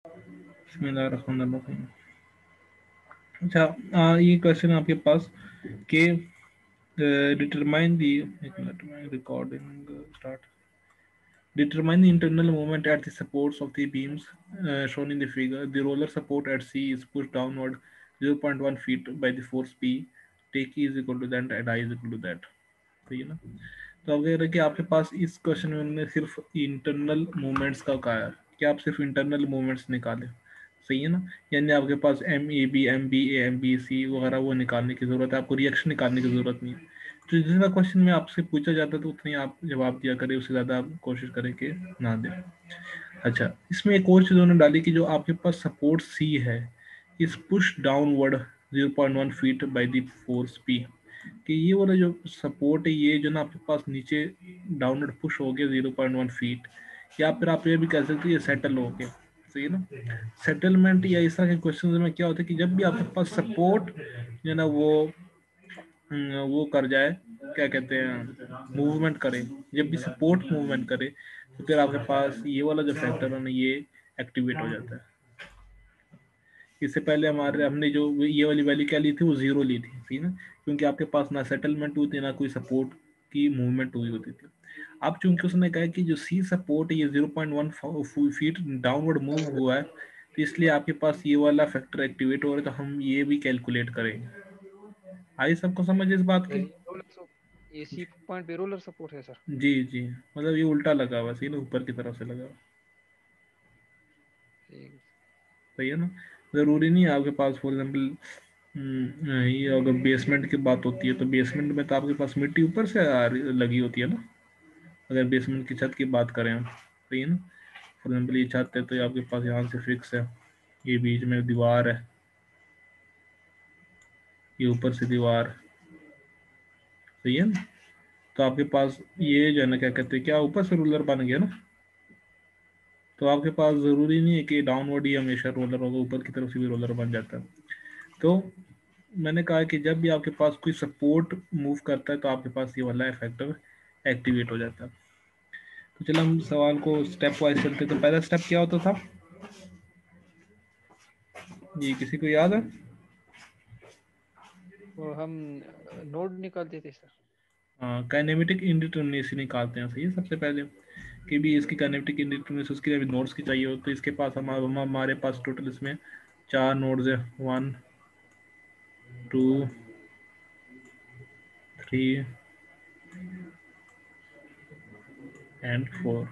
बिस्मिल्लाहिर्रहमानिर्रहीम। अच्छा, ये क्वेश्चन आपके पास कि डिटरमाइन दी, एक मिनट में recording start. Determine the internal movement at the supports of the beams shown in the figure. The roller support at C is pushed downward 0.1 feet by the force P. Take E is equal to that and I is equal to that. सही है ना? तो अब कह रहे हैं कि आपके पास इस क्वेश्चन में हमने सिर्फ इंटरनल मूवमेंट्स का कहा है कि आप सिर्फ इंटरनल मूवमेंट्स निकालें। सही है ना? यानी आपके पास M A B, M B A, M B C वगैरह वो निकालने की ज़रूरत है, आपको रिएक्शन निकालने की ज़रूरत नहीं है। तो जितना क्वेश्चन में आपसे पूछा जाता है तो उतनी आप जवाब दिया करें, उससे ज़्यादा आप कोशिश करें कि ना दें। अच्छा, इसमें एक और चीज़ उन्होंने डाली कि जो आपके पास सपोर्ट सी है इस push downward 0.1 feet by the force P, कि ये वाला जो सपोर्ट है ये जो ना आपके पास नीचे डाउनवर्ड पुश हो गया 0.1 फीट, या फिर आप ये भी कह सकते हैं ये सेटल हो गया। सही है ना? सेटलमेंट या इस तरह के क्वेश्चन में क्या होता है कि जब भी आपके पास सपोर्ट जो है ना वो कर जाए, क्या कहते हैं, मूवमेंट करे, जब भी सपोर्ट मूवमेंट करे तो फिर आपके पास ये वाला जो फैक्टर है ना ये एक्टिवेट हो जाता है। इससे पहले हमारे हमने जो ये वाली वैल्यू क्या ली थी, वो जीरो ली थी, ठीक है, क्योंकि आपके पास ना सेटलमेंट हुई थी ना कोई सपोर्ट की मूवमेंट हुई होती थी। अब चूंकि उसने कहा कि जो सी सपोर्ट है ये 0.1 फीट डाउनवर्ड मूव हुआ है, तो इसलिए आपके पास ये वाला फैक्टर एक्टिवेट हो रहा है, तो हम ये भी कैलकुलेट करेंगे। आई सबको समझ इस बात सर की? ये रोलर ये सी पॉइंट पे रोलर सपोर्ट है सर। जी जी, मतलब ये उल्टा लगा हुआ, सही ना, ऊपर की तरफ से लगा हुआ। ठीक। सही है ना? जरूरी नहीं है आपके पास फॉर एग्जाम्पल ये अगर बेसमेंट की बात होती है तो बेसमेंट में तो आपके पास मिट्टी ऊपर से लगी होती है ना, अगर बेसमेंट की छत की बात करें हम। सही है ना? फॉर एग्जाम्पल ये छत है तो ये आपके पास यहाँ से फिक्स है, ये बीच में दीवार है, ये ऊपर से दीवार। सही है ना? तो आपके पास ये जो है ना, क्या कहते हैं, क्या ऊपर से रूलर बन गया ना, तो आपके पास ज़रूरी नहीं है कि डाउनवर्ड ही हमेशा रोलर होगा, ऊपर की तरफ से भी रोलर बन जाता है। तो मैंने कहा कि जब भी आपके पास कोई सपोर्ट मूव करता है तो आपके पास ये वाला फैक्टर एक्टिवेट हो जाता है। तो चलो हम सवाल को स्टेप वाइज चलते। तो पहला स्टेप क्या होता था ये किसी को याद है? तो हम नोड निकालते थे सर। काइनेमेटिक इंडिटरमिनेसी निकालते हैं। सही है, सबसे पहले कि भी इसकी काइनेमेटिक इंडिटरमिनेसी उसके लिए नोड्स की चाहिए हो, तो इसके पास हमारे पास टोटल इसमें 4 नोड्स है, 1 2 3 एंड 4।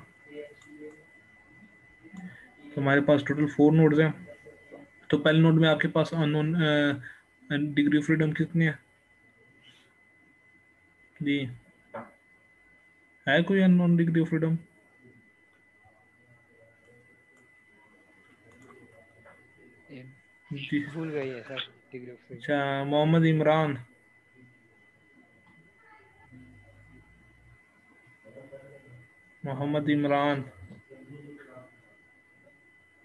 तो हमारे पास टोटल 4 नोड्स हैं। तो पहले नोड में आपके पास अननोन डिग्री ऑफ फ्रीडम कितनी है जी? है कोई अननोन डिग्री ऑफ फ्रीडम? ये जी। भूल गई है सर डिग्री ऑफ फ्रीडम। अच्छा, मोहम्मद इमरान। मोहम्मद इमरान,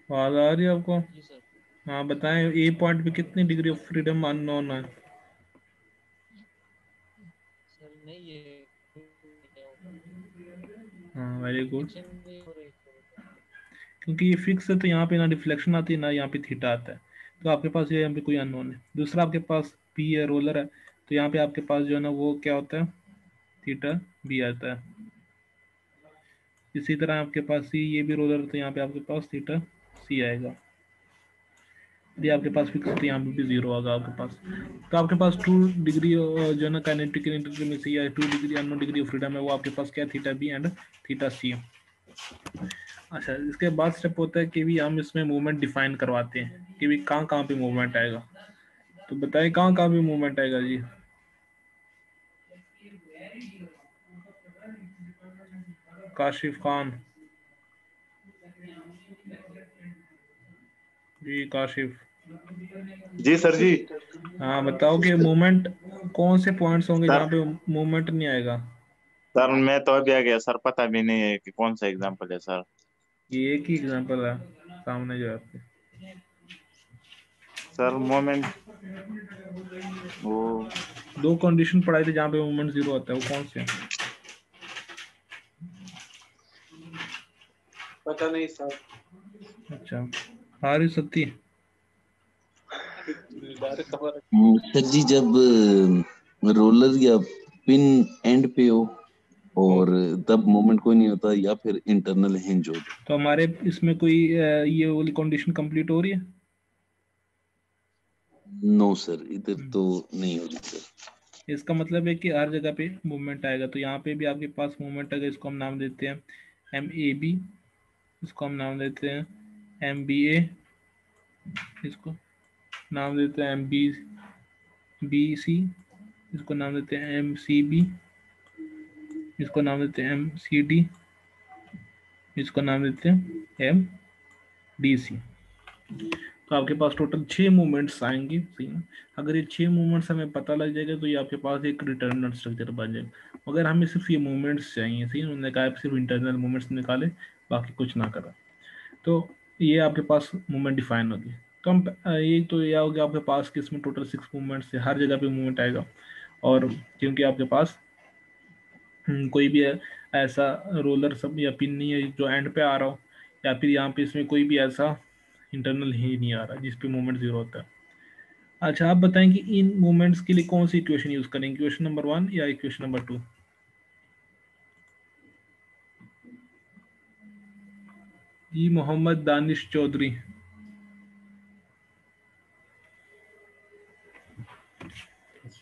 आवाज आ रही है आपको? जी सर। हाँ बताएं, ए पॉइंट पे कितनी डिग्री ऑफ फ्रीडम अननोन है? सर नहीं ये हाँ वेरी गुड। डिफलेक्शन नहीं हो रही सर। क्योंकि ये फिक्स है तो यहाँ पे ना डिफ्लेक्शन आती है ना यहाँ पे थीटा आता है, तो आपके पास ये यहाँ पे कोई अननोन है। दूसरा आपके पास पी है, रोलर है, तो यहाँ पे आपके पास जो है ना वो क्या होता है, थीटा बी आता है। इसी तरह आपके पास सी, ये भी रोलर है, तो यहाँ पे आपके पास थीटा सी आएगा। यदि आपके पास फिक्स है तो यहाँ पे भी जीरो होगा आपके पास। तो आपके पास 2 डिग्री जो है ना काइनेटिक इंटरफेरेंस या 2 degree unknown degree of freedom है, वो आपके पास क्या, थीटा बी एंड थीटा सी है। अच्छा, इसके बाद स्टेप होता है कि भी हम इसमें मूवमेंट डिफाइन करवाते हैं कि भी कहाँ कहाँ पे मूवमेंट आएगा। तो बताइए कहाँ कहाँ पे मूवमेंट आएगा जी? काशिफ खान जी, काशिफ। जी सर जी। हाँ बताओ कि मूवमेंट कौन से पॉइंट्स होंगे सर जहाँ पे मूवमेंट नहीं आएगा? सर मैं तो अभी आ गया सर, पता भी नहीं है कि कौन सा एग्जाम्पल है सर। ये एक ही एग्जांपल है सामने जो है आपके। सर मोमेंट वो दो कंडीशन पढ़ाई थी जहाँ पे मूवमेंट जीरो आता है, वो कौन से हैं? पता नहीं सर। अच्छा, हारी सत्ती। सर जी जब रोलर या पिन एंड पे हो और तब मोमेंट कोई नहीं होता, या फिर इंटरनल हिंज हो तो। तो हमारे इसमें कोई ये वाली कंडीशन कंप्लीट हो रही है? नो सर, इधर तो नहीं हो रही सर। इसका मतलब है कि हर जगह पे मूवमेंट आएगा। तो यहाँ पे भी आपके पास मूवमेंट आएगा, इसको हम नाम देते हैं MAB, इसको हम नाम देते हैं MBA, इसको नाम देते हैं MBC, इसको नाम देते हैं MCB, इसको नाम देते हैं MCD, इसको नाम देते हैं MDC। तो आपके पास टोटल 6 मूवमेंट्स आएंगे, सही ना। अगर ये 6 मूवमेंट्स हमें पता लग जाएगा तो ये आपके पास एक डिटरमिनेंट स्ट्रक्चर बन जाएगा। मगर हमें सिर्फ ये मूवमेंट्स चाहिए, सही। उन्होंने कहा सिर्फ इंटरनल मूवमेंट्स निकाले, बाकी कुछ ना करा। तो ये आपके पास मूवमेंट डिफाइन होगी। तो हम ये तो यह हो गया आपके पास कि इसमें टोटल 6 मूवमेंट्स है, हर जगह पे मूवमेंट आएगा। और क्योंकि आपके पास कोई भी ऐसा रोलर सब या पिन नहीं है जो एंड पे आ रहा हो, या फिर यहाँ पे इसमें कोई भी ऐसा इंटरनल ही नहीं आ रहा जिस पे मूवमेंट जीरो होता है। अच्छा, आप बताएं कि इन मूवमेंट्स के लिए कौन सी इक्वेशन यूज करेंगे, इक्वेशन नंबर 1 या इक्वेशन नंबर 2? जी मोहम्मद दानिश चौधरी।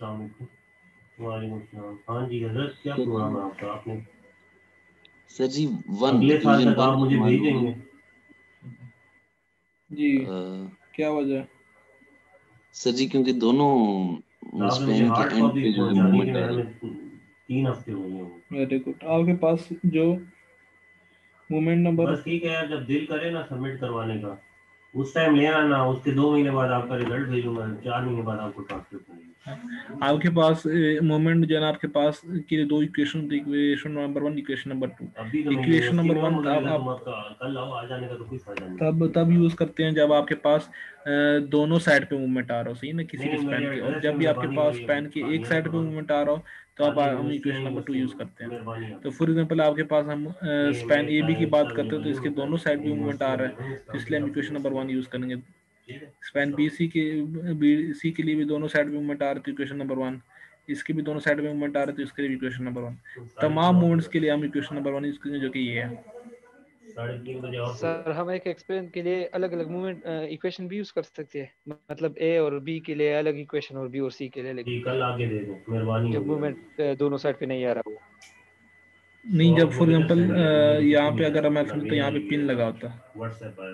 हाँ जी हजरत, क्या प्रोग्राम है आपका? आपने सर जी वन अगले साल इक्वेशन तक आप मुझे भेज देंगे? जी क्या वजह है? सर जी क्योंकि दोनों आपने मुझे स्पैन के हार्ड एंड कॉपी पे जो है पहुंचानी थी, मूवमेंट आ रही हमें 3 हफ्ते हो गए हैं। Very good. आपके पास जो मूवमेंट नंबर, बस ठीक है यार, जब दिल करे ना सबमिट करवाने का उस टाइम ले आना, उसके 2 महीने बाद आपका रिजल्ट भेजूंगा, 4 महीने बाद आपको ट्रांसफर करेंगे। आपके पास मोमेंट जो है ना, आपके पास के लिए 2 equation, equation number 1, equation number 2। अभी तो मेरी इक्वेशन यूनिवर्सिटी नंबर में हो, 1 मुझे तब लगा तुम आप आपका कल आओ, आ जाने का तो कोई फायदा नहीं। तब यूज करते हैं जब आपके पास दोनों साइड पे मूवमेंट आ रहा हो, सही ना, किसी नहीं भी नहीं, स्पैन मेरे के। और एड्रेस जब में भी आपके मेहरबानी पास करिए, स्पैन के एक आनिया साइड पे करो मूवमेंट आ रहा हो तो आप आगे हम यूनिवर्सिटी इक्वेशन में नंबर 2 यूज मुस्लिम, करते हैं। मेहरबानी तो आपकी। फॉर एग्जांपल आपके पास हम नहीं स्पैन मैं AB की बात हिस्सा करते हो तो नहीं इसके हूँ, दोनों साइड पे मूवमेंट आ यूनिवर्सिटी रहा में हूँ, है, इसका तो इसलिए मतलब हम आपकी इक्वेशन नंबर 1 यूनिवर्सिटी। यूज करेंगे। ठीक है, स्पैन BC के लिए भी दोनों साइड पे मूवमेंट आ रहे थे, इक्वेशन नंबर 1। इसके भी दोनों साइड पे मूवमेंट आ रहे थे, इसके लिए भी इक्वेशन नंबर 1। तमाम मूवमेंट्स के लिए हम इक्वेशन नंबर 1 यूज करेंगे, जो कि ये है। 3:30 बजे ऑफ हो जाए। सर हम एक एक्सपेरिमेंट के लिए अलग अलग मूवमेंट इक्वेशन भी यूज कर सकते हैं, मतलब A और B के लिए अलग इक्वेशन और B और C के लिए अलग ठीक, कल इक्वेशन, आके दे दो, मेहरबानी जब होगी मूवमेंट दोनों साइड पे नहीं आ रहा हो। नहीं, तो जब आप फॉर मुझे जब एग्जांपल सेंड कर दो, मुझे कुछ यहाँ भी पे नहीं अगर आया, मैं ना समझता मेल यहाँ पे आई पिन है लगा ना होता, व्हाट्सएप आया,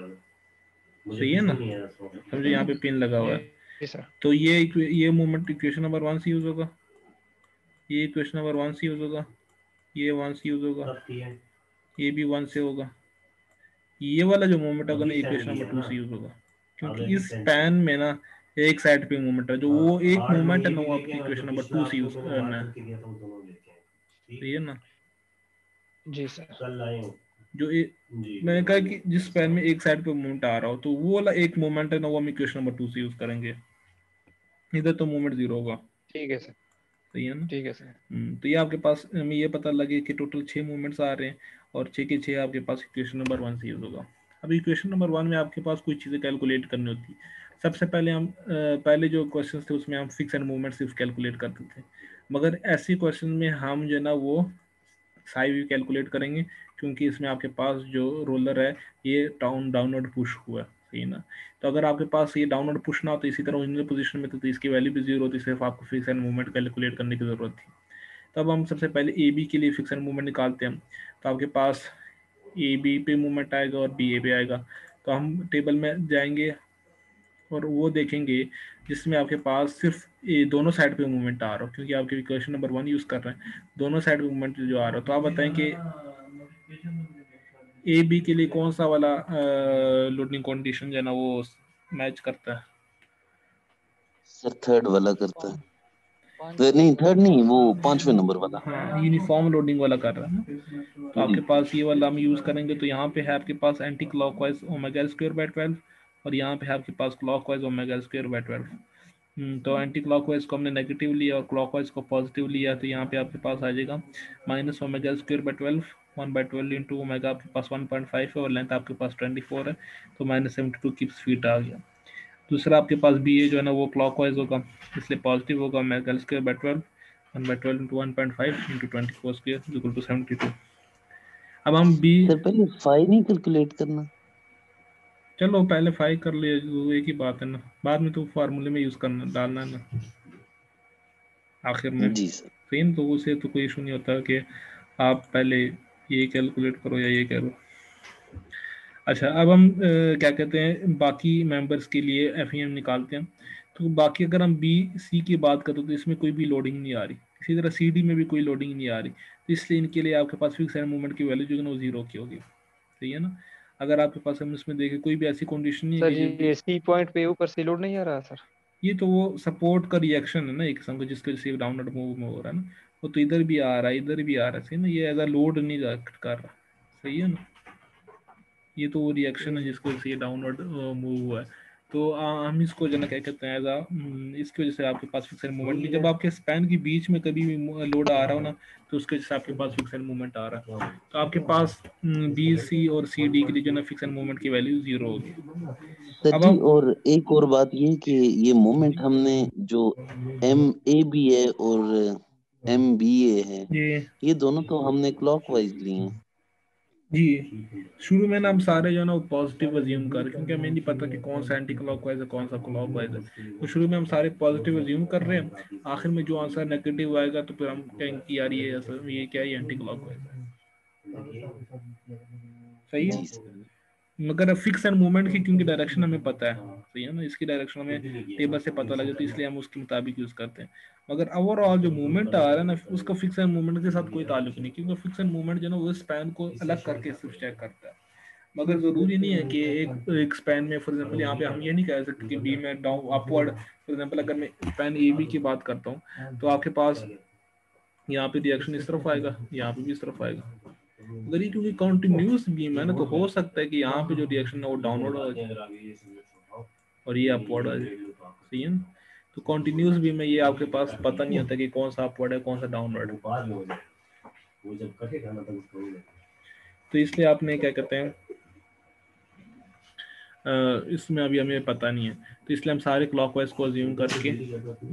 मुझे सही है कुछ ना, भी नहीं आया। सो समझो यहाँ पे पिन लगा हुआ है, जी सर। तो ये मूवमेंट इक्वेशन नंबर 1 से यूज होगा, ये इक्वेशन नंबर 1 से यूज होगा, ये 1 से यूज होगा, कब किए? ये भी 1 से होगा, ये वाला जो मूवमेंट होगा ना अभी सेंड इक्वेशन नंबर किया 2 ना, से यूज होगा। क्योंकि अभी इस सेंड पैन किया। में ना एक साइड पे मूवमेंट है, जो हाँ, वो एक हार्ड में मूवमेंट है ये ना, भी वो लेके आपकी आए, इक्वेशन जो नंबर पिछला 2 से आपको यूज मैंने करना हार्ड है, करके दिया था वो दोनों लेके आए। ठीक, सही है ना। जी सर। कल आए हो जो जी, मैंने कहा मेहरबानी कि होगी, जिस पैन अस्सलाम में एक वालेकुम। साइड पे मूवमेंट आ रहा हो, तो वो वाला एक मूवमेंट है ना, वो हम इक्वेशन नंबर 2 से यूज करेंगे। इधर तो मूवमेंट जीरो होगा, ठीक है सर। सही है ना। ठीक है सर। तो ये आपके पास हमें ये पता लगे कि टोटल 6 मूवमेंट्स आ रहे हैं, और 6 के 6 आपके पास इक्वेशन नंबर 1 से यूज होगा। अब इक्वेशन नंबर 1 में आपके पास कुछ चीज़ें कैलकुलेट करनी होती है। सबसे पहले हम पहले जो क्वेश्चन थे उसमें हम फिक्स एंड मूवमेंट सिर्फ कैलकुलेट करते थे, मगर ऐसे क्वेश्चन में हम जो है ना वो साई भी कैलकुलेट करेंगे, क्योंकि इसमें आपके पास जो रोलर है ये डाउनवर्ड पुश हुआ है, सही ना। तो अगर आपके पास ये डाउनवर्ड पुश ना हो तो इसी तरह ओरिजिनल पोजीशन में तो इसकी वैल्यू भी जीरो होती, सिर्फ आपको फिक्स एंड मूवमेंट कैलकुलेट करने की जरूरत थी। तब हम सबसे पहले ए बी के लिए फिक्स एंड मूवमेंट निकालते हैं। तो आपके पास ए बी पे मूवमेंट आएगा और बी ए पे आएगा। तो हम टेबल में जाएंगे और वो देखेंगे जिसमें आपके पास सिर्फ ये दोनों साइड पे मूवमेंट आ रहा हो, क्योंकि आपके क्वेश्चन नंबर 1 यूज कर रहे हैं, दोनों साइड पे मूवमेंट जो आ रहा हो। तो आप बताएं कि ए बी के लिए कौन सा वाला लोडिंग कंडीशन जो है ना वो मैच करता है? सर थर्ड वाला करता है। तो पांचवा नहीं, नंबर। थर्ड नहीं, वो 5वें नंबर वाला। हाँ, यूनिफॉर्म लोडिंग वाला कर रहा है ना। तो जी आपके पास ये वाला हम यूज करेंगे। तो यहाँ पे है आपके पास anticlockwise omega square by 12, और यहाँ पे है आपके पास क्लॉकवाइज ओमेगा स्क्वायर बाय 12। तो एंटी क्लॉकवाइज को हमने नेगेटिव लिया और क्लॉकवाइज को पॉजिटिव लिया, तो यहाँ पे आपके पास आ जाएगा minus omega square by 12 1/12 into omega आपके पास 1.5 है और लेंथ आपके पास 24 है, तो -72 क्यूब्स फीट आ गया। दूसरा आपके पास बी ए जो है ना वो क्लॉकवाइज होगा, इसलिए पॉजिटिव होगा। Omega square by 12, 1/12 into 1.5 into 24 square equal to 72। अब हम बी, सर पहले फाई नहीं कैलकुलेट करना? चलो पहले फाइव कर लिए, वो एक ही बात है ना, बाद में तो फार्मूले में यूज करना डालना है ना आखिर में। जी सर। सेम तो उसे तो कोई इशू नहीं होता कि आप पहले ये कैलकुलेट करो या ये करो। अच्छा, अब हम क्या कहते हैं बाकी मेंबर्स के लिए एफईएम निकालते हैं। तो बाकी अगर हम बी सी की बात करें तो इसमें कोई भी लोडिंग नहीं आ रही, इसी तरह सी डी में भी कोई लोडिंग नहीं आ रही, तो इसलिए इनके लिए आपके पास फिक्स एंड मूवमेंट की वैल्यू जो है ना वो 0 की होगी। सही है ना। अगर आपके पास हम इसमें देखें कोई भी ऐसी कंडीशन नहीं है सर कि जब ये सी पॉइंट पे ऊपर से लोड नहीं आ रहा सर? ये तो वो सपोर्ट का रिएक्शन है ना एक किस्म का, जिसके वजह से डाउनवर्ड मूव में हो रहा है ना, वो तो इधर भी आ रहा है इधर भी आ रहा है। सही ना, ये एज अ लोड नहीं कर रहा। सही है ना, ये तो वो रिएक्शन है जिसकी वजह से ये डाउनवर्ड मूव हुआ है। तो हम इसको जो है ना क्या कहते हैं एज आ, इसकी वजह से आपके पास फिक्स मूवमेंट नहीं, जब आपके स्पैन के बीच में कभी भी लोड आ रहा हो ना तो उसके वजह से आपके पास फिक्स मूवमेंट आ रहा है। तो आपके पास बी सी और सी डी के लिए जो है ना फिक्स मूवमेंट की वैल्यू 0 होगी। सर अब जी हम और एक और बात ये कि ये मोमेंट हमने जो एम ए बी है और एम बी ए है, ये दोनों तो हमने क्लॉकवाइज लिए हैं। जी शुरू में ना हम सारे जो है ना वो पॉजिटिव अज्यूम कर, क्योंकि हमें नहीं पता कि कौन सा एंटी क्लॉकवाइज है कौन सा क्लॉकवाइज है, तो शुरू में हम सारे पॉजिटिव अज्यूम कर रहे हैं। आखिर में जो आंसर नेगेटिव आएगा तो फिर हम कहेंगे कि यार ये क्या है, ये एंटी क्लॉकवाइज है। सही है, जी सर। मगर फिक्स एंड मूवमेंट की क्योंकि डायरेक्शन हमें पता है, सही है ना, इसकी डायरेक्शन हमें टेबल से पता लगे तो इसलिए हम उसके मुताबिक यूज करते हैं। मगर ओवरऑल जो मूवमेंट आ रहा है ना उसका फिक्स एंड मूवमेंट के साथ कोई ताल्लुक नहीं, क्योंकि फिक्स एंड मूवमेंट जो है ना वो स्पैन को अलग करके सिर्फ चेक करता है। मगर जरूरी नहीं है कि एक स्पैन में फॉर एग्जांपल यहाँ पे हम ये नहीं कह सकते कि बी में डाउन अपवर्ड, फॉर एग्जांपल अगर मैं स्पैन ए बी की बात करता हूँ तो आपके पास यहाँ पे रिएक्शन इस तरफ आएगा, यहाँ पे भी इस तरफ आएगा। अगर ये क्योंकि कॉन्टिन्यूस बीम है ना तो हो सकता है कि यहाँ पे जो रिएक्शन है वो डाउनवर्ड आ जाए और ये अपवर्ड आ जाए। सही है ना, तो कॉन्टिन्यूस बीम में ये आपके पास पता नहीं होता कि कौन सा अपवर्ड है कौन सा डाउनवर्ड है। तो इसलिए आपने क्या कहते हैं इसमें अभी हमें पता नहीं है, तो इसलिए हम सारे क्लॉकवाइज को अज्यूम करके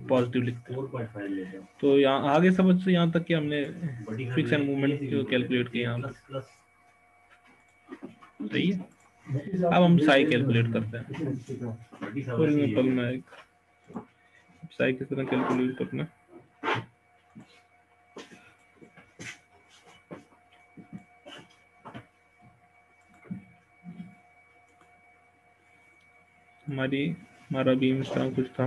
पॉजिटिव लिखते हैं। तो यहाँ आगे समझ से यहाँ तक कि हमने फिक्स एंड मूवमेंट जो कैलकुलेट किया यहाँ पे। सही है, अब हम साई कैलकुलेट करते हैं। फॉर एग्जांपल मैं साई किस तरह कैलकुलेट करना, हमारा बीम इस तरह कुछ था।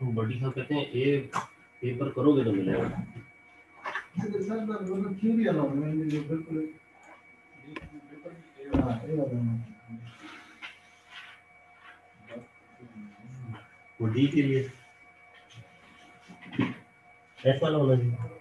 बड़ी साहब कहते हैं ये पेपर करोगे तो मिलेगा। वो डी के लिए एस वाला होना चाहिए।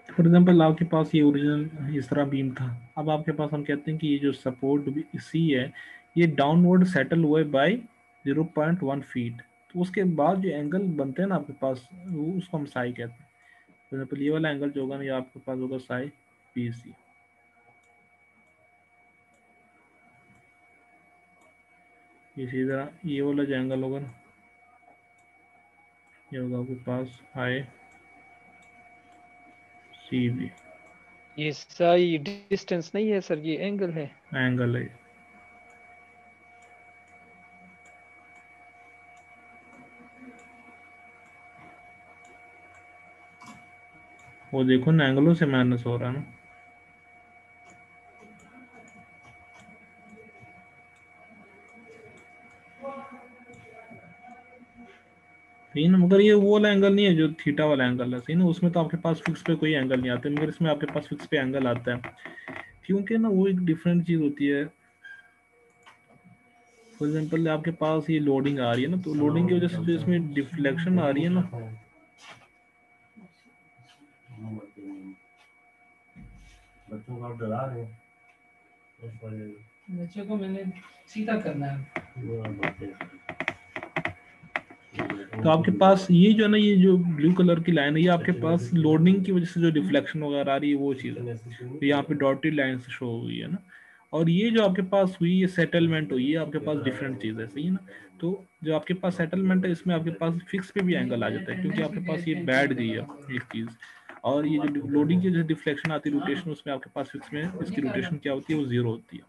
फॉर एग्जांपल आपके पास ये ओरिजिनल इस तरह बीम था, अब आपके पास हम कहते हैं कि ये जो सपोर्ट सी है ये डाउनवर्ड सेटल हुए बाय 0.1 फीट, तो उसके बाद जो एंगल बनते हैं ना आपके पास वो उसको हम साई कहते हैं। फॉर एग्जांपल ये वाला एंगल जो होगा ना ये आपके पास होगा साई बी सी। इसी तरह ये वाला जो एंगल होगा ना, ये होगा आपके पास आई सी बी, ये साई डिस्टेंस नहीं है सर, ये एंगल है। एंगल है। वो देखो ना, एंगलों से माइनस हो रहा है ना। सही ना, मगर ये वो वाला एंगल नहीं है जो थीटा वाला एंगल है। सही ना, उसमें तो आपके पास फिक्स पे कोई एंगल नहीं आता, मगर इसमें आपके पास फिक्स पे एंगल आता है, क्योंकि ना वो एक डिफरेंट चीज होती है। फॉर एग्जांपल आपके पास ये लोडिंग आ रही है ना, तो लोडिंग की वजह से जो इसमें डिफ्लेक्शन आ रही है ना, बच्चों को आप डरा रहे हैं, बच्चों को मैंने सीधा करना है। तो आपके पास ये जो है ना, ये जो ब्लू कलर की लाइन है, ये आपके पास लोडिंग की वजह से जो डिफ्लेक्शन वगैरह आ रही है वो चीज़ है। तो यहाँ पे डॉटेड लाइन से शो हुई है ना, और ये जो आपके पास हुई ये सेटलमेंट हुई है, आपके पास डिफरेंट चीज़ है। सही है ना, तो जो आपके पास सेटलमेंट है इसमें आपके पास फिक्स पे भी एंगल आ जाता है, क्योंकि आपके पास ये बैठ गई है एक चीज़। और ये जो लोडिंग की जो डिफ्लेक्शन आती है रोटेशन, उसमें आपके पास फिक्स में इसकी रोटेशन क्या होती है, वो 0 होती है।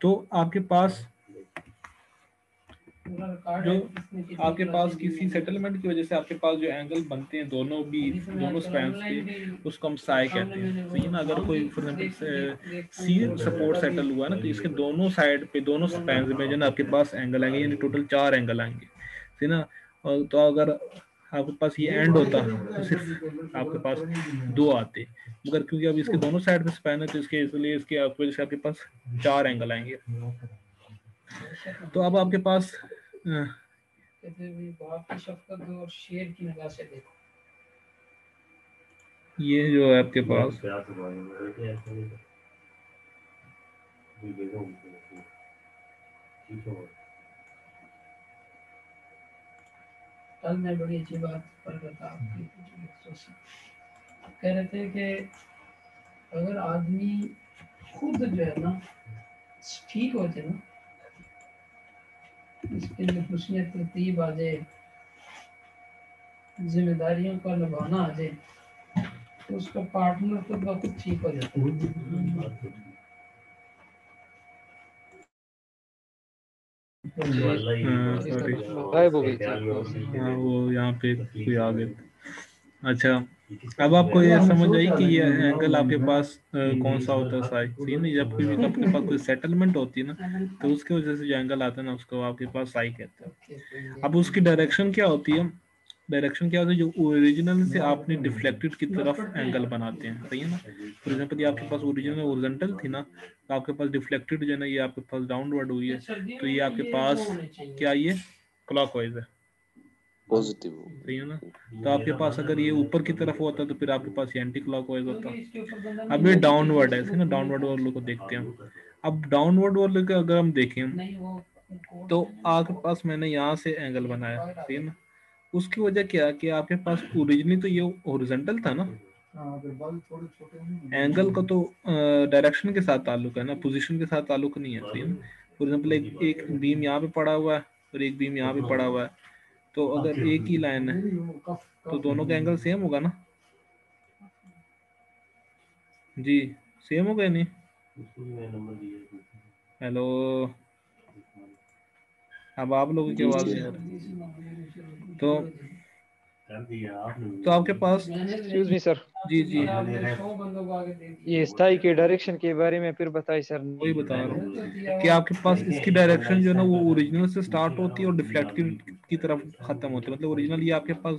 तो आपके पास जो आपके पास किसी सेटलमेंट की वजह से आपके पास जो एंगल बनते हैं दोनों स्पैन पे, उसको हम साई कहते हैं। सही है ना, अगर कोई for example C support settle हुआ ना, तो इसके दोनों साइड पे दोनों स्पैन में जो ना आपके पास एंगल आएंगे, यानी टोटल 4 एंगल आएंगे। सही ना, और तो अगर आपके पास ये एंड होता तो सिर्फ आपके पास 2 आते, मगर क्योंकि अब इसके दोनों साइड पे स्पैन है, तो इसके इसलिए इसके वजह से आपके पास 4 एंगल आएंगे। तो अब आपके पास बाप की शफकत और शेर की निगाह से देखो। ये जो है आपके पास कल मैं बड़ी अच्छी बात पढ़ रहा था आपकी, कह रहे थे कि अगर आदमी खुद जो है ना ठीक हो जाए ना, इसके लिए खुशियाँ तरतीब आ जाए, जिम्मेदारियों का निभाना आ जाए, तो उसका पार्टनर खुद ब खुद ठीक हो जाता है। सॉरी, गायब हो गई थी। हाँ वो यहाँ पे कोई आ गए। अच्छा, अब आपको ये समझ आई कि ये एंगल आपके पास कौन सा होता है, साई। सही नहीं, जब कोई भी आपके पास कोई सेटलमेंट होती है ना, तो उसके वजह से जो एंगल आता है ना, उसको आपके पास साई कहते हैं। अब उसकी डायरेक्शन क्या होती है, डायरेक्शन क्या होता है, जो ओरिजिनल से आपने डिफ्लेक्टेड की तरफ एंगल बनाते हैं। सही है ना, फॉर एग्जांपल ये आपके पास ओरिजिनल ओरिजेंटल थी ना, तो आपके पास डिफ्लेक्टेड जो है ना, ये आपके पास डाउनवर्ड हुई है, तो ये आपके पास क्या, ये क्लॉकवाइज है। पॉजिटिव। सही है ना, तो आपके पास अगर ये ऊपर की तरफ होता तो फिर आपके पास ये एंटी क्लॉकवाइज होता। अब ये डाउनवर्ड है, सही ना, डाउनवर्ड वाले को देखते हैं। अब डाउनवर्ड वाले को अगर हम देखें तो आपके पास मैंने यहाँ से एंगल बनाया, सही है ना, उसकी वजह क्या कि आपके पास ओरिजिनली तो ये हॉरिजॉन्टल था ना, एंगल का तो डायरेक्शन के साथ ताल्लुक है ना, पोजीशन के साथ ताल्लुक नहीं है। सही है ना, फॉर एग्जांपल एक बीम यहाँ पे पड़ा हुआ है और एक बीम यहाँ पे पड़ा हुआ है, तो अगर एक ही लाइन है तो दोनों का एंगल सेम होगा ना। जी सेम होगा नहीं। हेलो, अब आप लोगों की आवाज नहीं आ रही। तो आपके पास, एक्सक्यूज मी सर, जी जी ये स्थाई के डायरेक्शन के बारे में फिर बताइए सर। वही बता रहा हूँ कि आपके पास इसकी डायरेक्शन जो है ना, वो ओरिजिनल से स्टार्ट होती है और डिफ्लेक्टिव की तरफ खत्म होती है। मतलब ओरिजिनल ये आपके पास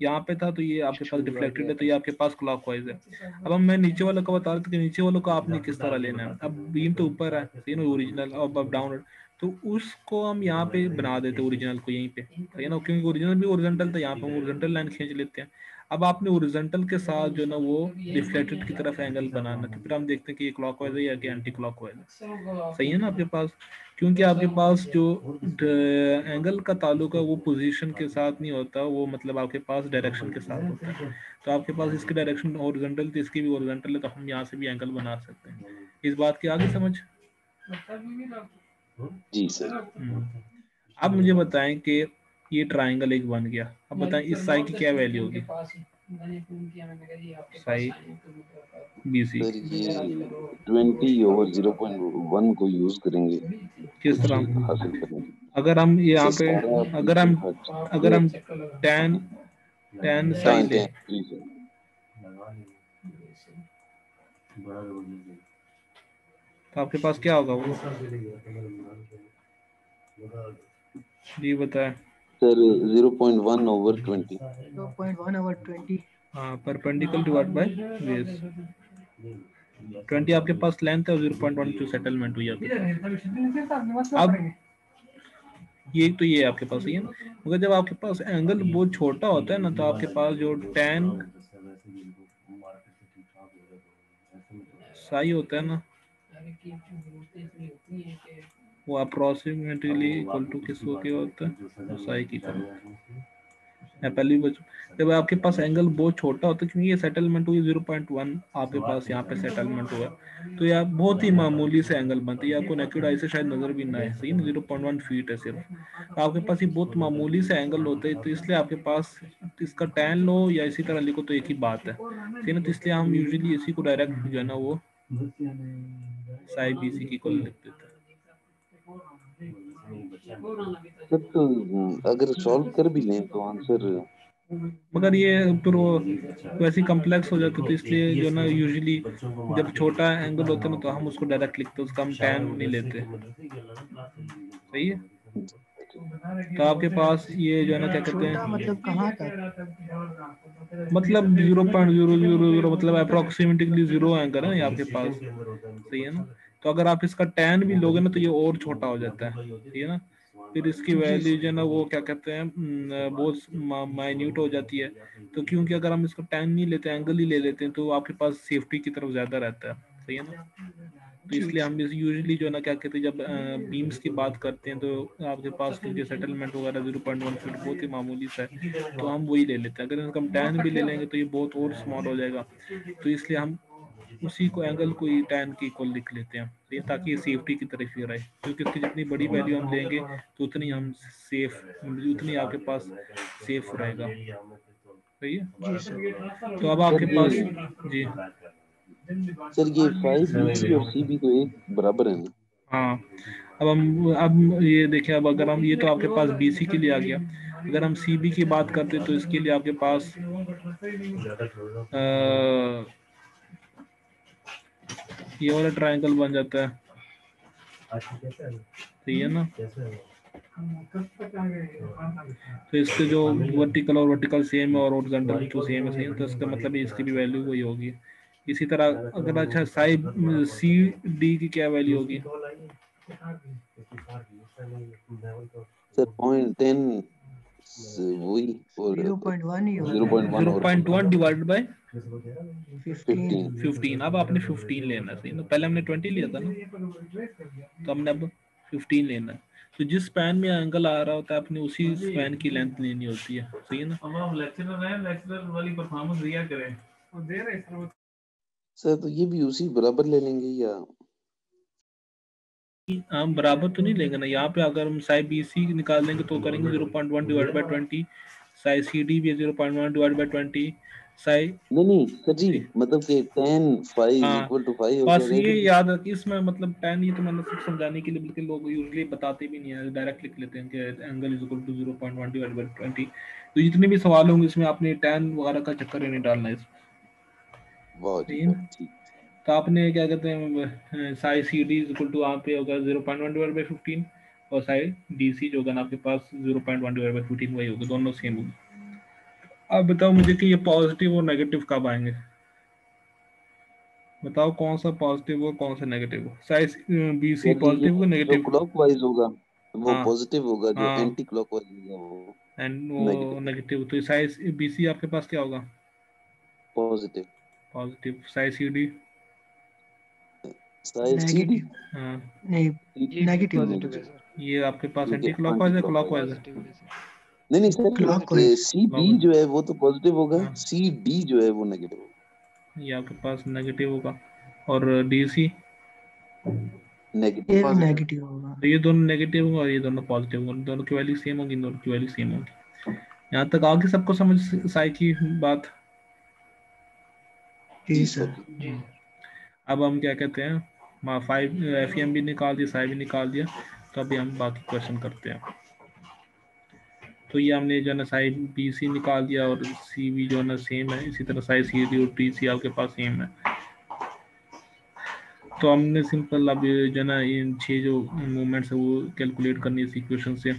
यहाँ पे था, तो ये आपके पास डिफ्लेक्टेड है, तो ये आपके पास क्लॉकवाइज है। अब हम मैं नीचे वाला का बता रहा था कि नीचे वालों को आपने किस तरह लेना है। अब बीम तो ऊपर है, सही ना, ओरिजिनल, अब डाउन, तो उसको हम यहाँ पे बना देते ओरिजिनल को यहीं पे, सही है ना, क्योंकि ओरिजिनल भी ओरिजेंटल था, यहाँ पे हम ओरिजेंटल लाइन खींच लेते हैं। अब आपने ओरिजेंटल के साथ जो ना वो रिफ्लेक्टेड की तरफ एंगल बनाना, तो फिर हम देखते हैं कि ये क्लॉकवाइज है या कि एंटी क्लॉकवाइज है। सही है ना आपके पास, क्योंकि आपके पास जो एंगल का ताल्लुक है वो पोजीशन के साथ नहीं होता, वो मतलब आपके पास डायरेक्शन के साथ होता है। तो आपके पास इसकी डायरेक्शन हॉरिजॉन्टल थी, इसकी भी हॉरिजॉन्टल है, तो हम यहाँ से भी एंगल बना सकते हैं। इस बात की आगे समझ। जी सर। अब मुझे बताएं कि ये ट्राइंगल एक बन गया, अब बताएं इस साई की क्या वैल्यू होगी, साई बीसी सर ये 20/0.1 को यूज करेंगे किस कुछ तरह, हासिल करने के लिए। अगर हम यहाँ सर पे सारा अगर हम पीछे tan tan साई ले जी सर। तो आपके पास क्या होगा वो, जी बताएं। सर 0.1/20 0.1/20 हाँ, परपेंडिकुलर डिवाइड बाय बेस, 20 आपके पास लेंथ है, 0.12 सेटलमेंट हुई आपके पास। अब ये तो ये आपके पास ही है, मगर जब आपके पास एंगल बहुत छोटा होता है ना, तो आपके पास जो tan साई होता है ना, वो अप्रोक्सीमेटली इक्वल टू किस के होता है, साई की तरह। पहले भी जब आपके पास एंगल बहुत छोटा होता है, क्योंकि ये सेटलमेंट हुई 0.1 आपके पास यहाँ पे सेटलमेंट हुआ, तो यार बहुत ही मामूली से एंगल बनते हैं, आपको नेकेड आई से शायद नजर भी ना है, सही ना, 0.1 फीट है सिर्फ, तो आपके पास ये बहुत मामूली से एंगल होते हैं, तो इसलिए आपके पास इसका tan लो या इसी तरह लिखो तो एक ही बात है, सही ना, तो इसलिए हम यूजुअली इसी को डायरेक्ट जो है ना वो साई बीसी की इक्वल लिख देते हैं। सर तो अगर सॉल्व कर भी लें तो आंसर, मगर ये फिर वो वैसे कॉम्प्लेक्स हो जाता है, तो इसलिए जो ना यूजुअली जब छोटा एंगल होता है ना, तो हम उसको डायरेक्ट लिखते हैं, उसका हम tan नहीं लेते, सही है। तो आपके पास ये जो है ना क्या कहते छोटा हैं, मतलब कहाँ तक, मतलब 0.000 मतलब अप्रोक्सीमेटली 0 एंगल है ना ये आपके पास, सही है ना, तो अगर आप इसका tan भी लोगे ना तो ये और छोटा हो जाता है, सही है ना, फिर इसकी जी वैल्यू सर। जो है ना वो क्या कहते हैं बहुत माइन्यूट हो जाती है, तो क्योंकि अगर हम इसका tan नहीं लेते, एंगल ही ले लेते हैं, तो आपके पास सेफ्टी की तरफ ज्यादा रहता है, सही है ना, तो जी इसलिए सर। हम यूजुअली जो है ना क्या कहते हैं, जब बीम्स की बात करते हैं, तो आपके पास क्योंकि सेटलमेंट वगैरह 0.1 फीट बहुत ही मामूली सा है, तो हम वही ले लेते हैं, अगर इसका हम tan भी ले लेंगे तो ये बहुत और स्मॉल हो जाएगा, तो इसलिए हम उसी को एंगल को ही tan की इक्वल लिख लेते हैं, ये ताकि ये सेफ्टी की तरफ ही रहे, क्योंकि इसकी जितनी बड़ी वैल्यू हम लेंगे तो उतनी हम सेफ, उतनी आपके पास सेफ रहेगा, सही है। जी सर। तो अब सर आपके पास ये जी, सर ये 5BC और CB तो एक बराबर है ना। हाँ, अब ये देखिए, अब अगर हम ये तो आपके पास BC के लिए आ गया, अगर हम CB की बात करते तो इसके लिए आपके पास ये वाला ट्रायंगल बन जाता है, सही है ना, तो इसके जो वर्टिकल और वर्टिकल सेम है और हॉरिजॉन्टल जो सेम है, सही है, तो इसका मतलब इसकी भी वैल्यू वही होगी। इसी तरह अगर अच्छा साइड CD की क्या वैल्यू होगी, सर 0.10 वही और 0.1 ही होता है, 0.1 और 0.1 डिवाइडेड बाय 15। 15, अब आपने 15 लेना है, सही ना, पहले हमने 20 लिया था ना, तो हमने अब 15 लेना है, तो जिस स्पैन में एंगल आ रहा होता है आपने उसी स्पैन की लेंथ लेनी होती है, सही है ना। अब हम लेक्चरर हैं, लेक्चरर वाली परफॉर्मेंस दिया करें, और दे रहे हैं सर, तो ये भी उसी बराबर ले लेंगे या हम बराबर तो नहीं लेंगे ना, यहाँ पे अगर हम साई BC निकाल लेंगे तो करेंगे 0.1 डिवाइड बाय 20, साई CD भी 0.1 डिवाइड बाय 20, साई नहीं सर जी, मतलब कि 10 5 हाँ, इक्वल टू 5 हो बस जाएगा ये इधर भी। याद रखिए इसमें, मतलब tan ये तो मैंने सिर्फ समझाने के लिए, बल्कि लोग यूजुअली बताते भी नहीं है, डायरेक्ट लिख लेते हैं कि angle is equal to 0.1 divide by 20, तो जितने भी सवाल होंगे इसमें आपने tan वगैरह का चक्कर ही नहीं डालना है इसमें, वाह जी सही है वाह, ना। ठीक। तो आपने क्या कहते हैं psi CD is equal to वहाँ पे होगा 0.1 डिवाइड बाय 15, और साई DC जो होगा ना आपके पास 0.1 डिवाइड बाय 15 वही होगा, दोनों सेम होंगे। अब बताओ मुझे कि ये पॉजिटिव और नेगेटिव कब आएंगे, बताओ कौन सा पॉजिटिव और कौन सा नेगेटिव, साइज BC सर जी ये पॉजिटिव और जो नेगेटिव, क्लॉकवाइज होगा वो हाँ पॉजिटिव होगा, जो हाँ, एंटी क्लॉकवाइज होगा वो एंड वो नेगेटिव। नेगेटिव, तो साइज BC आपके पास क्या होगा, positive. Positive, size CD side CD negative हाँ, नहीं, ये भी नेगेटिव पॉजिटिव होगा। है सर, ये आपके पास क्योंकि एंटी एंटी क्लॉकवाइज है क्लॉकवाइज। क्लॉकवाइज है, पॉजिटिव है सर, नहीं सर, क्लॉकवाइज। CB क्लॉकवाइज, जो है वो तो पॉजिटिव होगा, हाँ, CD जो है वो नेगेटिव होगा। ये आपके पास नेगेटिव होगा, और DC नेगेटिव एक नेगेटिव होगा। तो ये दोनों नेगेटिव होंगे और ये दोनों पॉजिटिव होंगे, दोनों की वैल्यू सेम होगी, इन दोनों की वैल्यू सेम होगी। यहाँ तक आगे सबको समझ साई की बात? जी जी सर। सर। जी अब हम क्या कहते हैं, 5 FEM भी निकाल दिया, साई भी निकाल दिया, तो अभी हम बाकी क्वेश्चन करते हैं। तो ये हमने जो है ना साई BC निकाल दिया और CV जो है ना सेम है, इसी तरह साई CD और TC आपके पास सेम है। तो हमने सिंपल अब जो है ना इन 6 जो मूवमेंट्स है वो कैलकुलेट करनी है इस इक्वेशन से।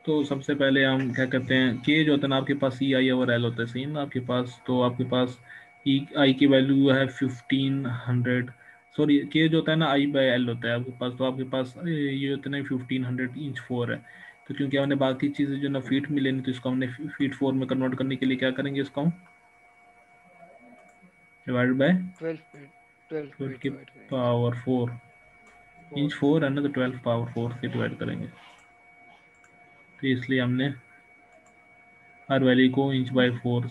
तो सबसे पहले हम क्या करते हैं, के जो होता है ना आपके पास EI और L होता है, सही है ना आपके पास। तो आपके पास I की वैल्यू है 1500, सॉरी के जो होता है ना I/L होता है आपके पास। तो आपके पास ये होता है ना 1500 इंच 4 है। तो क्योंकि हमने बाकी चीज़ें जो ना फीट में लेनी, तो इसको हमने फीट 4 में कन्वर्ट करने के लिए क्या करेंगे, इसको हम डिवाइड बाय 12 पे 12 की डिवाइड करेंगे पावर 4। इंच 4। 4 है ना, तो 12 पावर 4 से डिवाइड करेंगे। तो इसलिए हमने हर वैल्यू को inch by 4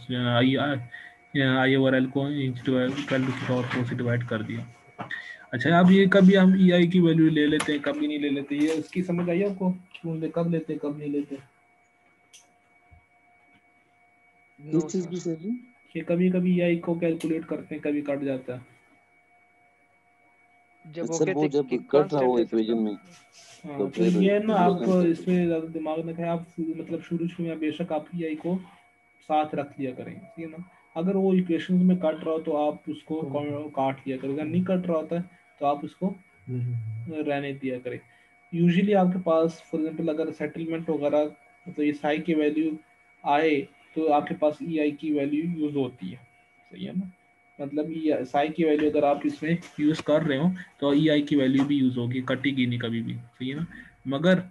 I over L को इंच 12 की पावर 4 से डिवाइड कर दिया। अच्छा, अब ये कभी हम EI की वैल्यू ले लेते हैं, कभी नहीं ले लेते, ये इसकी समझ आई आपको, क्यों कब लेते हैं कब नहीं लेते? किस नो चीज सर, की सर जी? कि कभी कभी EI को कैलकुलेट करते हैं, कभी कट जाता है। जब वो सर वो कहते जब कि कट रहा हो कांस्टेंट है सर इक्वेशन तब। में, हाँ, तो तो फिर ये है ना आप इक्वेशन कट इसमें ज़्यादा दिमाग में रखें, आप मतलब शुरू में बेशक आप EI को साथ रख लिया करें, ठीक है ना। अगर वो इक्वेशंस में कट रहा हो तो आप उसको काट लिया करें, अगर नहीं कट रहा होता है तो आप उसको रहने दिया करें। यूजुअली आपके पास फॉर एग्जांपल अगर सेटलमेंट वगैरह मतलब ये साई की वैल्यू आए तो आपके पास EI की वैल्यू यूज़ होती है, सही है ना। मतलब ये साई की वैल्यू अगर आप इसमें यूज़ कर रहे हो तो EI की वैल्यू भी यूज़ होगी, कटेगी नहीं कभी भी, सही है ना। मगर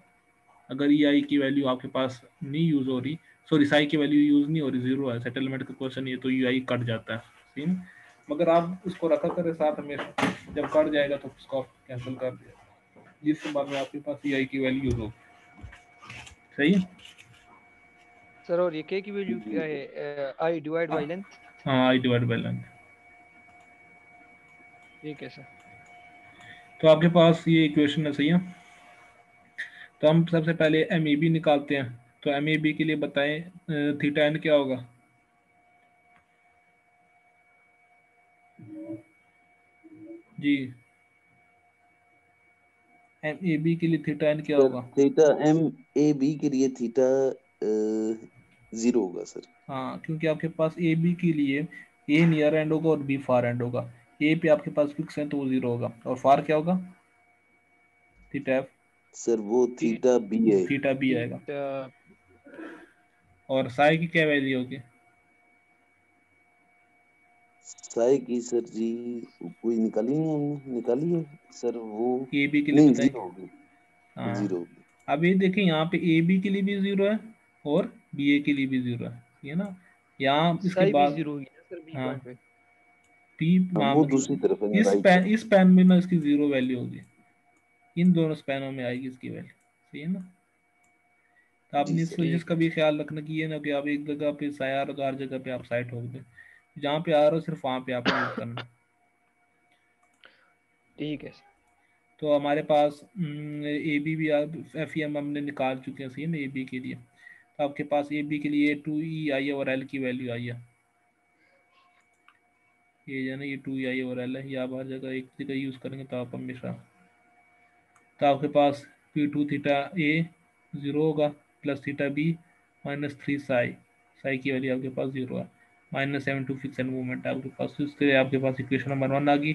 अगर EI की वैल्यू आपके पास नहीं यूज़ हो रही, सॉरी साई की वैल्यू यूज़ नहीं हो रही, जीरो है, सेटलमेंट का क्वेश्चन ये, तो EI कट जाता है, सही है ना। मगर आप उसको रखा करें साथ हमेशा, जब कट जाएगा तो उसको आप कैंसिल कर दिया, जिसके बाद में आपके पास EI की वैल्यू यूज़ हो, सही है। सर और ये के की वैल्यू क्या है? I divide by length. हाँ, I डिवाइड बाय लेंथ। ठीक है सर। तो आपके पास ये इक्वेशन है, सही है। तो हम सबसे पहले MEB निकालते हैं। तो MEB के लिए बताएं थीटा एन क्या होगा? जी, MEB के लिए थीटा एन क्या सर होगा? थीटा MAB के लिए थीटा 0 होगा सर। हाँ, क्योंकि आपके पास AB के लिए A नियर एंड होगा और B फार एंड होगा। A पे आपके पास फिक्स है तो वो 0 होगा, और फार क्या होगा? थीटा एफ, सर वो थीटा B है। थीटा बी आएगा। थीटा और साई की क्या वैल्यू होगी? साई की सर जी कोई निकाली नहीं, हमने निकाली है सर वो। AB के लिए नहीं बताएं। 0 होगी, हाँ, 0 होगी। अब ये देखें यहाँ पे AB के लिए भी 0 है और BA के लिए भी 0 है, ठीक है ना। यहाँ इसके साई भी बाद 0 होगी ना सर बी हाँ पॉइंट पे। P, हाँ हाँ वो दूसरी मतलब तरफ है ना, राइट साइड। इस पैन में ना इसकी 0 वैल्यू होगी, इन दोनों स्पैनों में आएगी इसकी वैल्यू, सही है ना। तो जी आपने इस सर। चीज़ ठीक का है भी सर। ख्याल रखना कि ये ना कि आप एक जगह पे साई आ रहा तो हर जगह पे आप साई ठोक दें, जहाँ पे आ रहा हो सिर्फ वहाँ पे आपने यूज़ करना है। ठीक है सर। तो हमारे पास AB भी FEM हमने निकाल चुके हैं, सही है ना, AB के लिए। तो आपके पास AB के लिए 2E आई है और L की वैल्यू आई है, ये जो है ना ये 2E आई और L है, ये आप हर जगह एक जगह यूज़ करेंगे तो आप हमेशा, तो आपके पास P2 थीटा A 0 होगा plus theta B minus 3 Sai, Sai की वैल्यू आपके पास 0 है, -7 फिक्स एंड मूवमेंट आपके पास। तो इसके लिए आपके पास इक्वेशन नंबर 1 आ गई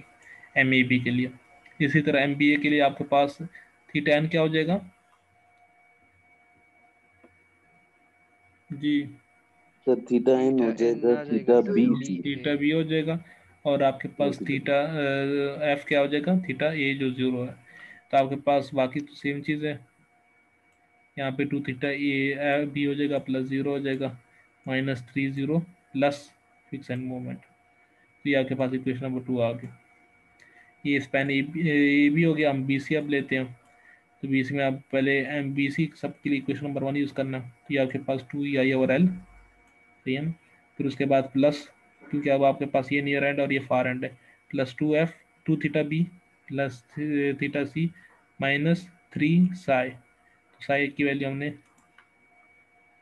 MEB के लिए। इसी तरह MBA के लिए आपके पास थीटा एन क्या हो जाएगा? जी, सर थीटा एन थीटा हो एन जाएगा आ जाएगा theta sir B B C से। थीटा बी हो जाएगा, और आपके पास मल्टीप्लाई। थीटा एफ क्या हो जाएगा? थीटा ए जो 0 है। तो आपके पास बाकी तो सेम चीज़ है, यहाँ पे 2 थीटा ए बी हो जाएगा प्लस 0 हो जाएगा -3 0 प्लस फिक्स एंड मोमेंट। तो ये आपके पास इक्वेशन नंबर 2 आ गया। ये स्पैन ए बी हो गया। हम बी सी अब लेते हैं। तो बी सी में आप पहले एम बी सी सब के लिए इक्वेशन नंबर 1 यूज़ करना है। तो ये आपके पास 2E आई ओवर एल, सही है ना। फिर उसके बाद प्लस क्योंकि अब आपके पास ये नियर एंड और ये फार एंड है, plus 2f 2 theta B plus theta C minus 3 psi. तो साई की वैल्यू हमने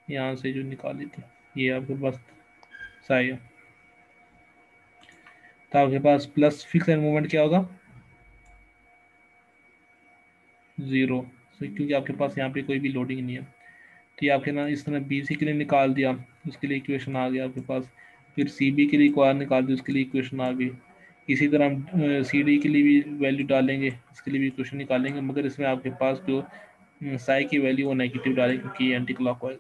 यहाँ से जो निकाली थी, ये आपके पास साई है। तो आपके पास प्लस फिक्स एंड मोमेंट क्या होगा, 0, क्योंकि आपके पास यहाँ पे कोई भी लोडिंग नहीं है। तो ये आपके ना इस तरह बी सी के लिए निकाल दिया, उसके लिए इक्वेशन आ गया आपके पास। फिर सी बी के लिए को निकाल दी, उसके लिए इक्वेशन आ गई। इसी तरह हम सी डी के लिए भी वैल्यू डालेंगे, इसके लिए भी इक्वेशन निकालेंगे, मगर इसमें आपके पास जो साई की वैल्यू वो नेगेटिव डालेंगे क्योंकि ये एंटी क्लॉकवाइज।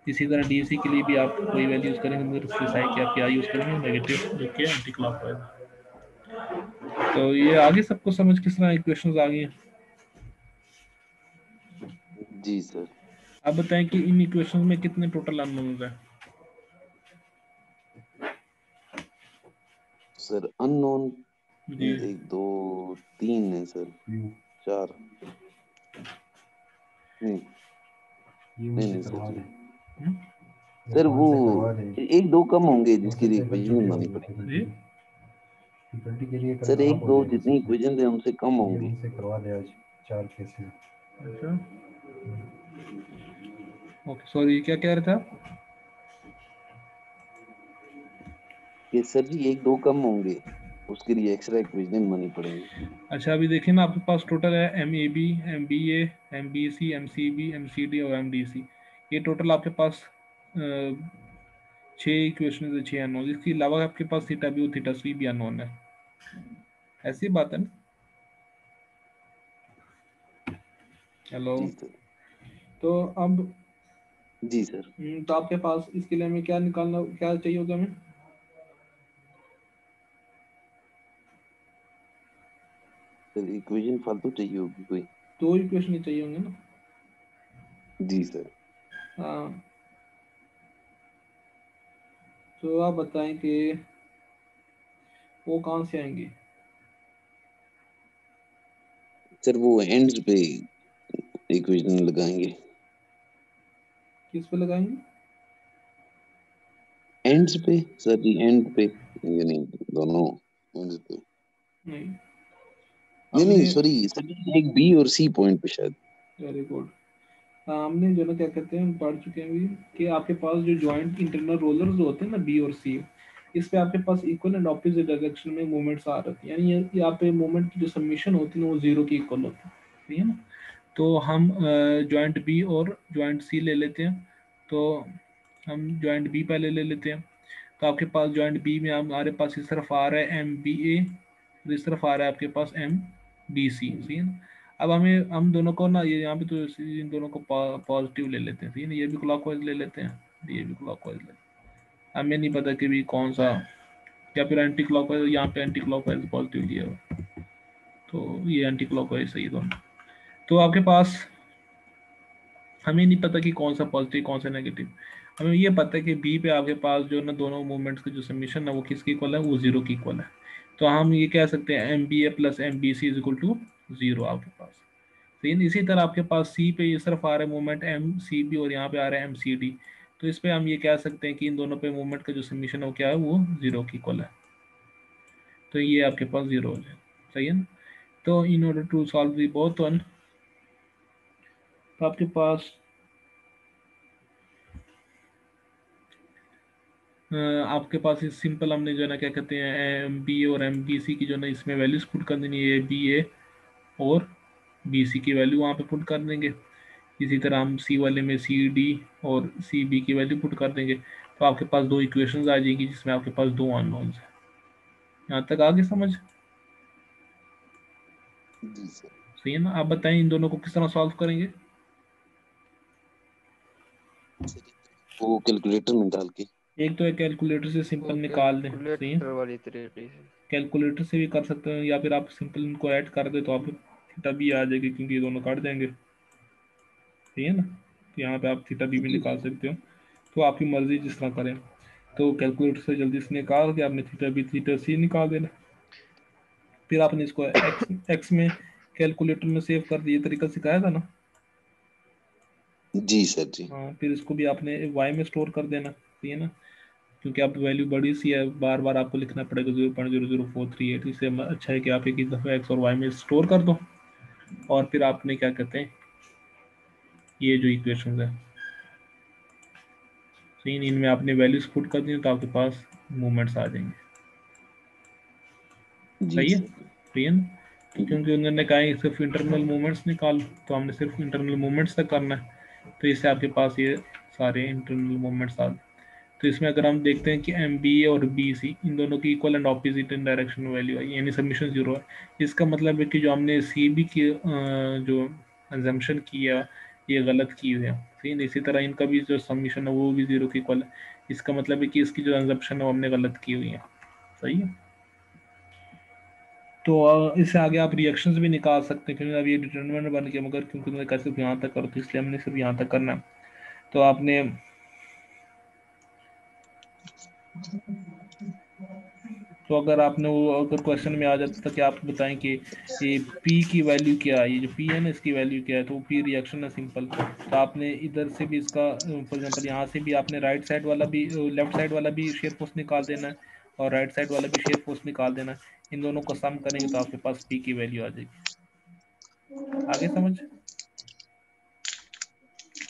इसी तरह डी सी के लिए भी आप कोई वैल्यू यूज़ करेंगे मगर इससे साई की आप क्या यूज़ करेंगे, नेगेटिव, जो कि एंटी क्लॉकवाइज। तो ये आगे सबको समझ किस तरह इक्वेशंस आ गई हैं। जी सर। आप बताएं कि इन इक्वेशंस में कितने टोटल अननोन्स हैं। सर अननोन जी 1 2 3 है सर, 4 नहीं नहीं सर जी। सर वो 1 2 कम होंगे जिसकी इक्वेशन बनानी पड़ेगी। जी सर 1 2 जितनी इक्वेशन है उनसे कम होंगी। करवा दे आज 4 केस हैं। अच्छा ओके, सॉरी क्या कह रहे थे आप। कि सर जी 1 2 कम होंगे, उसके लिए एक्स्ट्रा इक्वेशन बनानी पड़ेगी। अच्छा अभी देखिए ना, आपके पास टोटल है M A B, M B A, M B C, M C B, M C D और एम डी सी। ये टोटल आपके पास 6 इक्वेशन है, 6 अननोन। इसके अलावा आपके पास थीटा बी और थीटा सी भी अननोन है। ऐसी बात है ना। हेलो, जी सर। तो अब जी सर। तो आपके पास इसके लिए हमें क्या निकालना, क्या चाहिए होगा हमें। सर इक्वेशन फालतू चाहिए होगी कोई। 2 इक्वेशन ही चाहिए होंगे ना। जी सर। हाँ, तो आप बताएं कि वो कहाँ से आएंगे। सर वो एंड्स पे इक्वेशन लगाएंगे। किस पे लगाएंगे। एंड्स पे सर जी, एंड पे यानी दोनों एंड्स पे। नहीं, नहीं हमने सॉरी सर जी, एक बी और सी पॉइंट पे शायद। Very good. हमने जो ना क्या कहते हैं, हम पढ़ चुके हैं अभी कि आपके पास जो जॉइंट इंटरनल रोलर्स जो होते हैं ना बी और सी, इस पे आपके पास इक्वल एंड ऑपोजिट डायरेक्शन में मूवमेंट्स आ रहे हैं, यानी यहाँ पे मूवमेंट की जो सबमिशन होती है वो 0 की इक्वल होती है, ठीक है ना। तो हम जॉइंट बी और जॉइंट सी ले लेते हैं। तो हम जॉइंट बी पहले ले लेते हैं। तो आपके पास जॉइंट बी में हमारे पास इस तरफ आ रहा है एम बी ए, इस तरफ आ रहा है आपके पास एम डी सी, ठीक है ना। अब हम दोनों को ना, ये यहाँ पे तो इन दोनों को पॉजिटिव ले लेते हैं, ठीक है ना। ये भी क्लॉकवाइज ले लेते हैं, ये भी क्लॉकवाइज ले। हमें नहीं पता कि भी कौन सा, या फिर एंटी क्लॉकवाइज, यहाँ पे एंटी क्लॉकवाइज पॉजिटिव लिया हुआ, तो ये एंटी क्लॉकवाइज सही दोनों। तो आपके पास हमें नहीं पता कि कौन सा पॉजिटिव कौन सा नेगेटिव। हमें ये पता है कि बी पे आपके पास जो ना दोनों मूवमेंट्स की जो समीशन है वो किसकी इक्वल है, वो 0 की इक्वल है। तो हम ये कह सकते हैं M B A plus M B C is equal to 0 आपके पास। सेम इसी तरह आपके पास सी पे इस तरफ आ रहा है मूवमेंट एम सी बी और यहाँ पे आ रहा है एम सी डी। तो इस पे हम ये कह सकते हैं कि इन दोनों पे मूवमेंट का जो समीशन है वो क्या है, वो 0 की इक्वल है। तो ये आपके पास 0 हो जाए, सही है ना। तो in order to solve the both one, तो आपके पास आपके पास इस सिंपल हमने जो है ना क्या कहते हैं एम बी और एम बी सी की जो ना इसमें वैल्यूज पुट कर देनी है, बी ए और बी सी की वैल्यू वहाँ पे पुट कर देंगे। इसी तरह हम सी वाले में सी डी और सी बी की वैल्यू पुट कर देंगे। तो आपके पास 2 इक्वेशंस आ जाएंगी जिसमें आपके पास 2 अननोन्स हैं। यहाँ तक आगे समझ जी सर। सही है ना। आप बताएं इन दोनों को किस तरह सॉल्व करेंगे। वो कैलकुलेटर में डाल के। एक तो है कैलकुलेटर से सिंपल निकाल दें, सही है। कैलकुलेटर वाली तरीके से कैलकुलेटर से भी कर सकते हैं, या फिर आप सिंपल इनको ऐड कर दे तो आप थीटा बी आ जाएगी, क्योंकि ये दोनों काट देंगे, ठीक है ना। तो यहाँ पे आप थीटा बी भी निकाल सकते हो, तो आपकी मर्जी जिस तरह करें। तो कैलकुलेटर से जल्दी से निकाल के आपने थीटा बी थीटा सी निकाल देना। फिर आपने इसको एक्स में कैलकुलेटर में सेव कर दिया, तरीका सिखाया था ना। जी सर जी। हाँ, फिर इसको भी आपने वाई में स्टोर कर देना, ठीक है ना। क्योंकि आप वैल्यू बड़ी सी है, बार बार आपको लिखना पड़ेगा 0.00438। इससे अच्छा है कि आप एक ही दफ़ा एक्स और वाई में स्टोर कर दो और फिर आपने क्या कहते हैं ये जो इक्वेशन है इनमें आपने वैल्यूज पुट कर दी तो आपके पास मूवमेंट्स आ जाएंगे। जी सही है, सर। सही है ना? क्योंकि उन्होंने कहा है सिर्फ इंटरनल मूवमेंट्स निकाल, तो हमने सिर्फ इंटरनल मूवमेंट्स तक करना है, तो इससे आपके पास ये सारे इंटरनल मूवमेंट्स आ गए। तो इसमें अगर हम देखते हैं कि एम बी ए और बी सी इन दोनों की equal and opposite in direction value है, यानी सबमिशन 0 है। इसका मतलब है कि जो हमने सी बी की जो अजम्पशन की है ये गलत की हुई है। ठीक है, इसी तरह इनका भी जो सबमिशन है वो भी 0 की इक्वल है। इसका मतलब है कि इसकी जो अजम्पशन है वो हमने गलत की हुई है। सही है, तो इससे आगे आप रिएक्शंस भी निकाल सकते हैं, क्योंकि अब ये डिटरमिनेंट बन गया, मगर क्योंकि उन्होंने कहा सिर्फ यहाँ तक करो तो इसलिए हमने सिर्फ यहाँ तक करना है। तो आपने तो अगर आपने वो अगर क्वेश्चन में आ जाता था कि आप बताएं कि ये P की वैल्यू क्या है, ये जो P है ना इसकी वैल्यू क्या है, तो P रिएक्शन है सिंपल। तो आपने इधर से भी इसका फॉर एग्जांपल यहाँ से भी आपने राइट साइड वाला भी लेफ्ट साइड वाला भी शेयर फोर्स निकाल देना है और राइट साइड वाला भी शेयर फोर्स निकाल देना है। इन दोनों को सम करेंगे तो आपके पास P की वैल्यू आ जाएगी। आगे समझ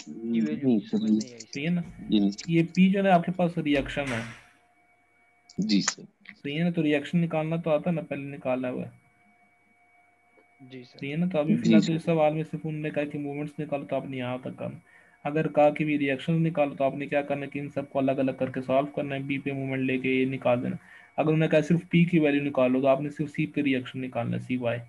की वैल्यू नहीं समझ सर, नहीं आई सही है ना? जी नहीं। ये P जो है आपके पास रिएक्शन है, जी सर। सही है ना? तो रिएक्शन निकालना तो आता है ना, पहले निकाला हुआ है। जी सर। सही है ना? तो अभी जी फिलहाल तो सर। इस सवाल में सिर्फ उन्होंने कहा कि मूवमेंट्स निकालो तो आपने यहाँ तक करना। अगर कहा कि भी रिएक्शन निकालो तो आपने क्या करना है कि इन सबको अलग अलग करके सॉल्व करना है, बी पे मूवमेंट लेके ये निकाल देना। अगर उन्होंने कहा सिर्फ पी की वैल्यू निकालो तो आपने सिर्फ सी पे रिएक्शन निकालना है, सी वाई।